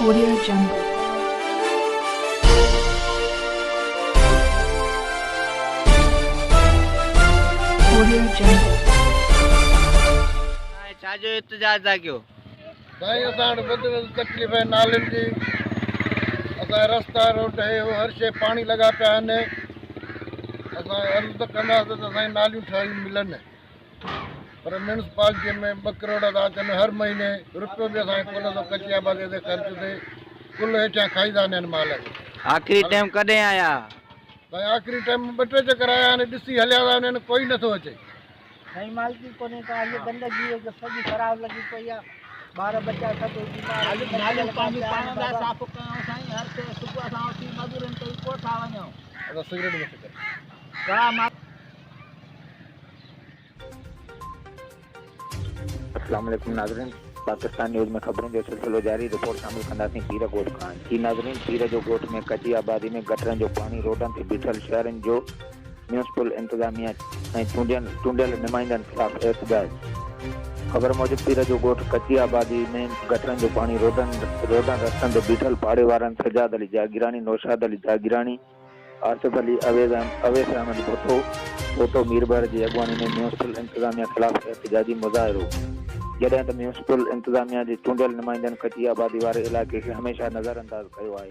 Audio Jungle. Audio Jungle. छाजो इंतजार था क्यों? साईं असां वटि वधि में वधि तकलीफ़ आहे नालियुनि जी। असांजा रस्ता रोड हे हो हर शइ पाणी लॻा पिया आहिनि। असां अर्ज़ु त कंदासीं त असांजी नालियूं ठाही मिलनि, पर म्यूनसिपालिटीअ में 2 करोड़ था अचनि हर महीने, रुपयो बि असांखे कोन थो कची आबादी ते ख़र्च थिए। कुल हेठियां खाईंदा आहिनि माल खे। आखिरी टाइम कॾहिं आया? साईं आख़िरी टाइम 2-3 चकर आया आहिनि, ॾिसी हलिया था वञनि, कोई नथो अचे। साईं मालकी कोन्हे का, ये गंदगी है जो सॼी ख़राब लॻी पई आहे। ॿार बच्चा सभु बीमार नालियूं पंहिंजी पाण था साफ़ कयूं साईं। हर शइ सुबुह सां उथी मज़ूरनि ते कोठा वञूं। असां सिगरेट में फिकर घणा मां अस्सलाम वालेकुम नाज़रीन, पाकिस्तान न्यूज़ में खबरों जो सिलसिलो जारी। रिपोर्ट शामिल कंदासीं पीर ॻोठ खां। जी नाज़रीन, पीर जो ॻोठ में कची आबादी में गटरनि जो पाणी रोडनि ते बीठल शहरनि जो म्यूनसिपल इंतज़ामिया ऐं चूंडियल नुमाइंदनि ख़िलाफ़ एहतजाज। ख़बर मूजिब पीर जो ॻोठ कची आबादी में गटरनि जो पाणी रोडनि रस्तनि ते बीठल पाड़े वारनि सजाद अली जागीरानी, नौशाद अली जागीरानी, आसिफ अली, अवेस अहमद भुट्टो मीरबर जी अॻवानी में म्यूनसिपल इंतज़ामिया ख़िलाफ़ एहतजाजी मुज़ाहिरो। जॾहिं त म्यूनसिपल इंतज़ामिया जे चूंडियल नुमाइंदनि कची आबादी वारे इलाइक़े खे हमेशह नज़रअंदाज़ कयो आहे।